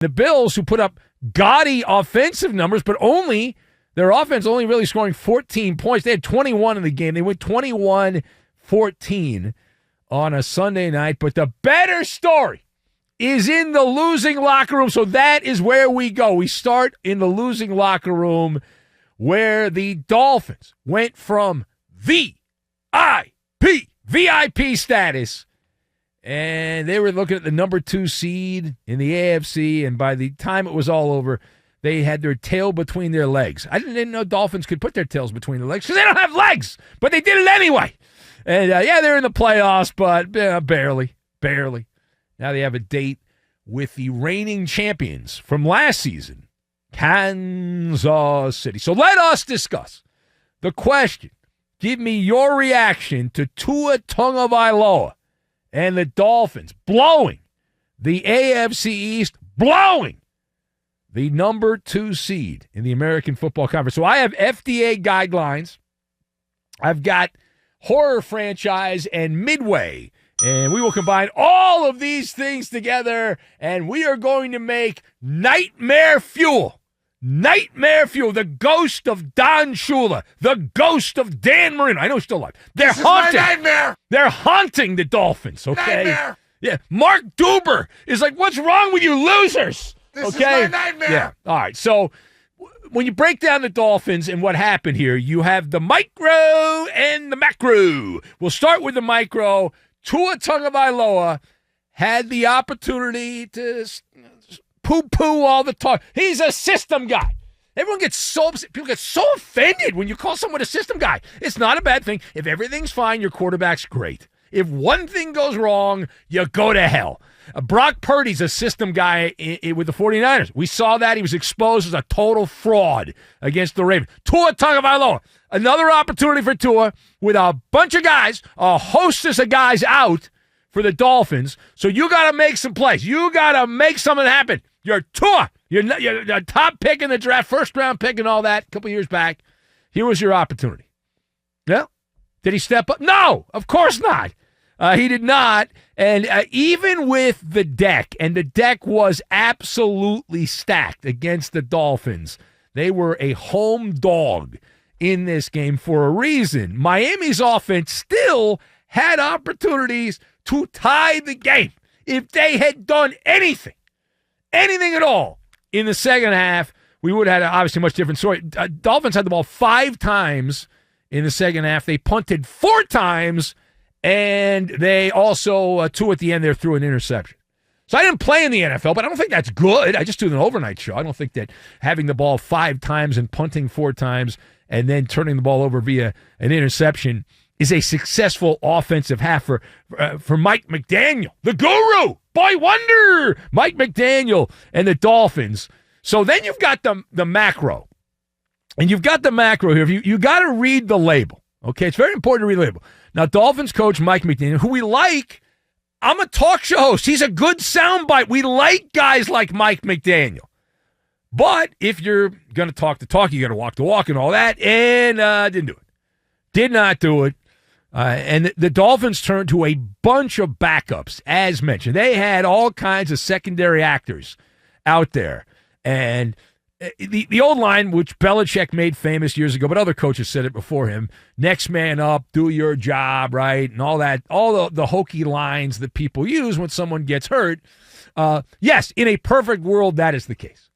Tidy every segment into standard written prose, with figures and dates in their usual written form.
The Bills, who put up gaudy offensive numbers, but their offense only really scoring 14 points. They had 21 in the game. They went 21-14 on a Sunday night. But the better story is in the losing locker room. So that is where we go. We start in the losing locker room, where the Dolphins went from VIP status, and they were looking at the number 2 seed in the AFC, and by the time it was all over, they had their tail between their legs. I didn't know Dolphins could put their tails between their legs because they don't have legs, but they did it anyway. And, they're in the playoffs, but barely. Now they have a date with the reigning champions from last season, Kansas City. So let us discuss the question. Give me your reaction to Tua Tagovailoa and the Dolphins blowing the AFC East, blowing the number 2 seed in the American Football Conference. So I have FDA guidelines. I've got horror franchise and Midway. And we will combine all of these things together, and we are going to make Nightmare Fuel. Nightmare Fuel, the ghost of Don Shula, the ghost of Dan Marino. I know he's still alive. They're haunting. This is my nightmare. They're haunting the Dolphins, okay? Nightmare. Yeah. Mark Duber is like, what's wrong with you losers? This okay? is my nightmare. Yeah. All right. So when you break down the Dolphins and what happened here, you have the micro and the macro. We'll start with the micro. Tua Tagovailoa had the opportunity to poo-poo all the talk. He's a system guy. Everyone gets so upset. People get so offended when you call someone a system guy. It's not a bad thing. If everything's fine, your quarterback's great. If one thing goes wrong, you go to hell. Brock Purdy's a system guy with the 49ers. We saw that. He was exposed as a total fraud against the Ravens. Tua Tagovailoa, another opportunity for Tua with a bunch of guys, a hostess of guys out for the Dolphins. So you got to make some plays. You got to make something happen. You're Tua. You're the top pick in the draft, first-round pick and all that a couple years back. Here was your opportunity. Yeah? Did he step up? No, of course not. He did not. And even with the deck, and the deck was absolutely stacked against the Dolphins, they were a home dog in this game for a reason. Miami's offense still had opportunities to tie the game. If they had done anything at all in the second half, we would have had obviously a much different story. Dolphins had the ball 5 times in the second half. They punted 4 times, and they also, 2 at the end there, threw an interception. So I didn't play in the NFL, but I don't think that's good. I just do an overnight show. I don't think that having the ball 5 times and punting 4 times and then turning the ball over via an interception is a successful offensive half for Mike McDaniel, the guru, boy wonder, Mike McDaniel and the Dolphins. So then you've got the macro. And you've got the macro here. You got to read the label, okay? It's very important to read the label. Now, Dolphins coach Mike McDaniel, who we like, I'm a talk show host. He's a good soundbite. We like guys like Mike McDaniel. But if you're going to talk the talk, you got to walk the walk and all that. And didn't do it. Did not do it. And the Dolphins turned to a bunch of backups, as mentioned. They had all kinds of secondary actors out there. And the old line, which Belichick made famous years ago, but other coaches said it before him, next man up, do your job, right, and all that, all the hokey lines that people use when someone gets hurt. Yes, in a perfect world, that is the case.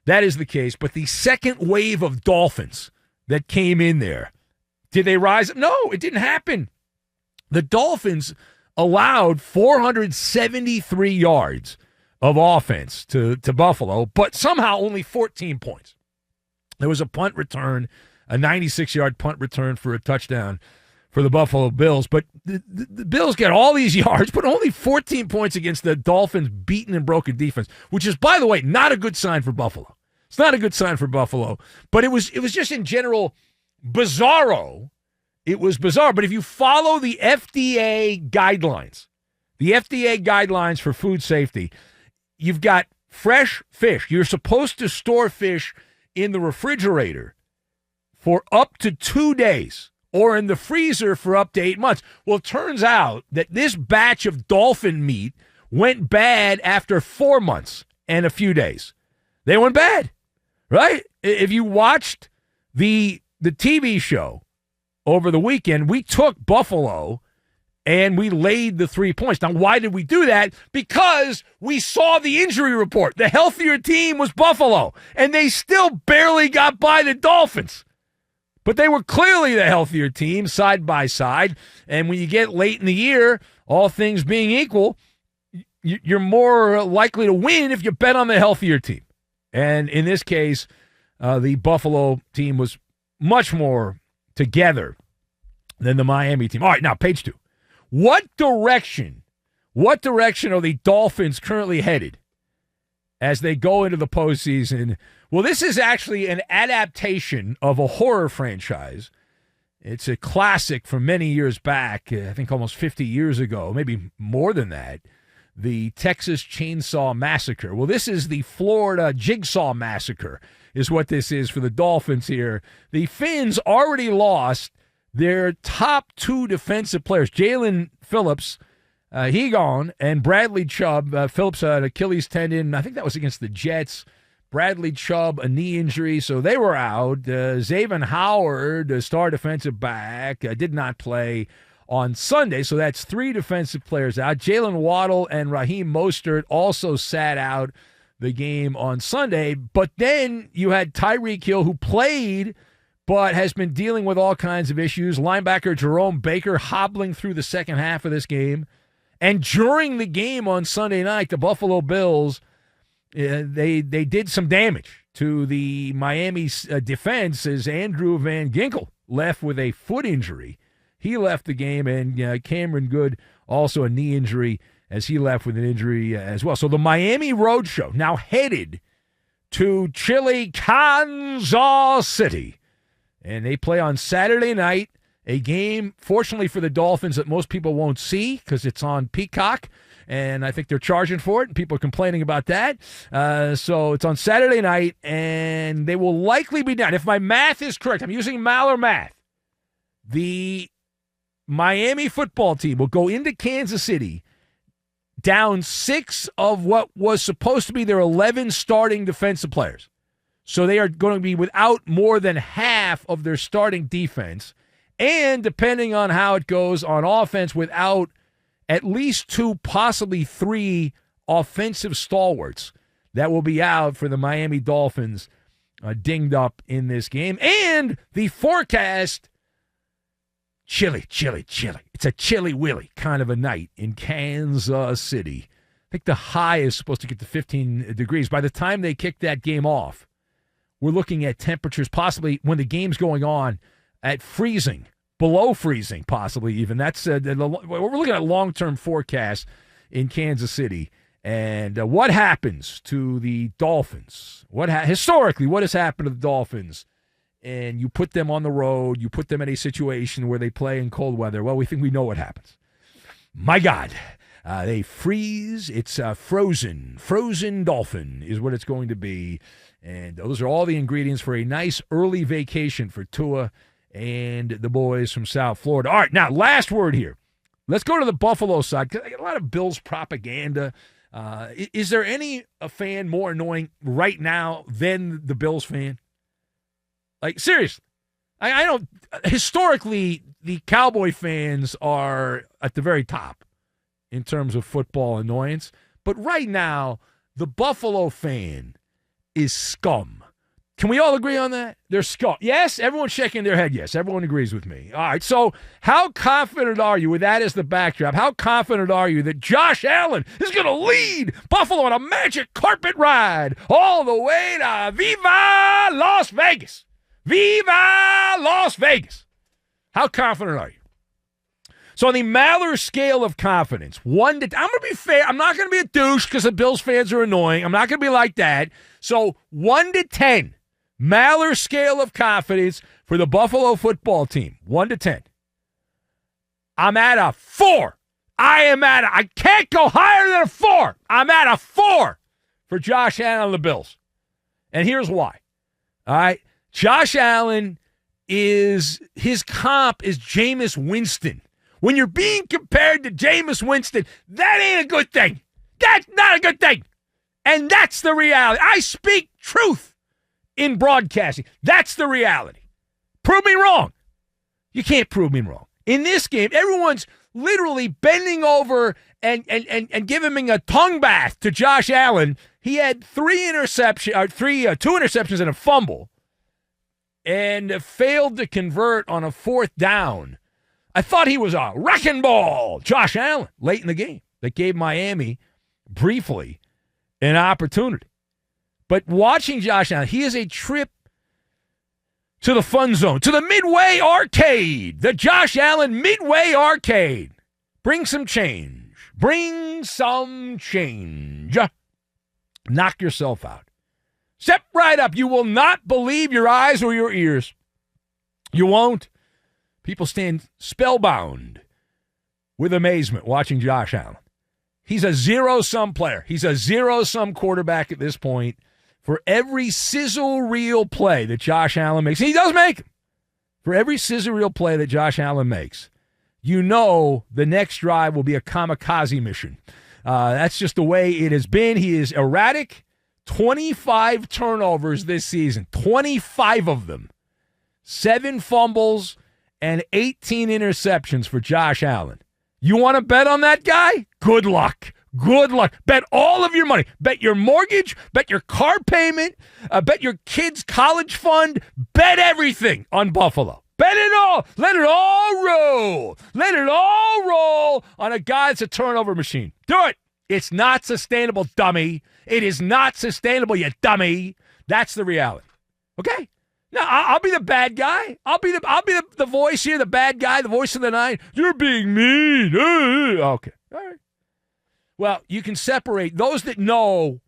That is the case. But the second wave of Dolphins that came in there, did they rise up? No, it didn't happen. The Dolphins allowed 473 yards of offense to Buffalo, but somehow only 14 points. There was a punt return, a 96-yard punt return for a touchdown for the Buffalo Bills, but the Bills get all these yards, but only 14 points against the Dolphins' beaten and broken defense, which is, by the way, not a good sign for Buffalo. It's not a good sign for Buffalo, but it was just in general bizarro. It was bizarre, but if you follow the FDA guidelines for food safety, you've got fresh fish. You're supposed to store fish in the refrigerator for up to 2 days or in the freezer for up to 8 months. Well, it turns out that this batch of dolphin meat went bad after 4 months. and a few days. They went bad, right? If you watched the TV show over the weekend, we took Buffalo and we laid the 3 points. Now, why did we do that? Because we saw the injury report. The healthier team was Buffalo, and they still barely got by the Dolphins. But they were clearly the healthier team side by side. And when you get late in the year, all things being equal, you're more likely to win if you bet on the healthier team. And in this case, the Buffalo team was much more together than the Miami team. All right, now page 2. What direction are the Dolphins currently headed as they go into the postseason? Well, this is actually an adaptation of a horror franchise. It's a classic from many years back, I think almost 50 years ago, maybe more than that, the Texas Chainsaw Massacre. Well, this is the Florida Jigsaw Massacre is what this is for the Dolphins here. The Fins already lost their top 2 defensive players, Jalen Phillips, he gone, and Bradley Chubb. Phillips had Achilles tendon. I think that was against the Jets. Bradley Chubb, a knee injury, so they were out. Xavier Howard, a star defensive back, did not play on Sunday, so that's 3 defensive players out. Jalen Waddle and Raheem Mostert also sat out the game on Sunday, but then you had Tyreek Hill, who played but has been dealing with all kinds of issues. Linebacker Jerome Baker hobbling through the second half of this game. And during the game on Sunday night, the Buffalo Bills, they did some damage to the Miami defense as Andrew Van Ginkel left with a foot injury. He left the game, and Cameron Good also a knee injury as he left with an injury as well. So the Miami Roadshow now headed to chilly Kansas City. And they play on Saturday night, a game, fortunately for the Dolphins, that most people won't see because it's on Peacock, and I think they're charging for it, and people are complaining about that. So it's on Saturday night, and they will likely be down. If my math is correct, I'm using MALLER math. The Miami football team will go into Kansas City down 6 of what was supposed to be their 11 starting defensive players. So they are going to be without more than half of their starting defense. And depending on how it goes on offense, without at least 2, possibly 3 offensive stalwarts that will be out for the Miami Dolphins, dinged up in this game. And the forecast, chilly. It's a chilly willy kind of a night in Kansas City. I think the high is supposed to get to 15 degrees. By the time they kick that game off, we're looking at temperatures possibly when the game's going on at freezing, below freezing possibly even. That's we're looking at long-term forecasts in Kansas City. And what happens to the Dolphins? Historically, what has happened to the Dolphins? And you put them on the road, you put them in a situation where they play in cold weather. Well, we think we know what happens. My God. They freeze. It's frozen dolphin is what it's going to be. And those are all the ingredients for a nice early vacation for Tua and the boys from South Florida. All right, now, last word here. Let's go to the Buffalo side. I get a lot of Bills propaganda. Is there any fan more annoying right now than the Bills fan? Like, seriously. I don't. Historically, the Cowboy fans are at the very top in terms of football annoyance. But right now, the Buffalo fan is scum. Can we all agree on that? They're scum. Yes? Everyone's shaking their head. Yes, everyone agrees with me. All right, so how confident are you, with that as the backdrop, how confident are you that Josh Allen is going to lead Buffalo on a magic carpet ride all the way to Viva Las Vegas? Viva Las Vegas. How confident are you? So on the MALLER scale of confidence, 1 to... I'm going to be fair. I'm not going to be a douche because the Bills fans are annoying. I'm not going to be like that. So 1 to 10, MALLER scale of confidence for the Buffalo football team, 1 to 10. I'm at a 4. I can't go higher than a 4. I'm at a 4 for Josh Allen and the Bills. And here's why. All right. Josh Allen his comp is Jameis Winston. When you're being compared to Jameis Winston, that ain't a good thing. That's not a good thing. And that's the reality. I speak truth in broadcasting. That's the reality. Prove me wrong. You can't prove me wrong. In this game, everyone's literally bending over and giving a tongue bath to Josh Allen. He had two interceptions and a fumble, and failed to convert on a fourth down. I thought he was a wrecking ball, Josh Allen, late in the game. That gave Miami, briefly, an opportunity. But watching Josh Allen, he is a trip to the fun zone, to the Midway Arcade, the Josh Allen Midway Arcade. Bring some change. Bring some change. Knock yourself out. Step right up. You will not believe your eyes or your ears. You won't. People stand spellbound with amazement watching Josh Allen. He's a zero-sum player. He's a zero-sum quarterback at this point. For every sizzle reel play that Josh Allen makes, and he does make them. For every sizzle reel play that Josh Allen makes, you know the next drive will be a kamikaze mission. That's just the way it has been. He is erratic. 25 turnovers this season. 25 of them. 7 fumbles and 18 interceptions for Josh Allen. You want to bet on that guy? Good luck. Good luck. Bet all of your money. Bet your mortgage. Bet your car payment. Bet your kid's college fund. Bet everything on Buffalo. Bet it all. Let it all roll. Let it all roll on a guy that's a turnover machine. Do it. It's not sustainable, dummy. It is not sustainable, you dummy. That's the reality. Okay? Now, I'll be the bad guy. I'll be the voice here, the bad guy, the voice of the night. You're being mean. Okay. All right. Well, you can separate those that know,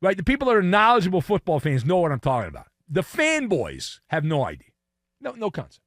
right? The people that are knowledgeable football fans know what I'm talking about. The fanboys have no idea. No concept.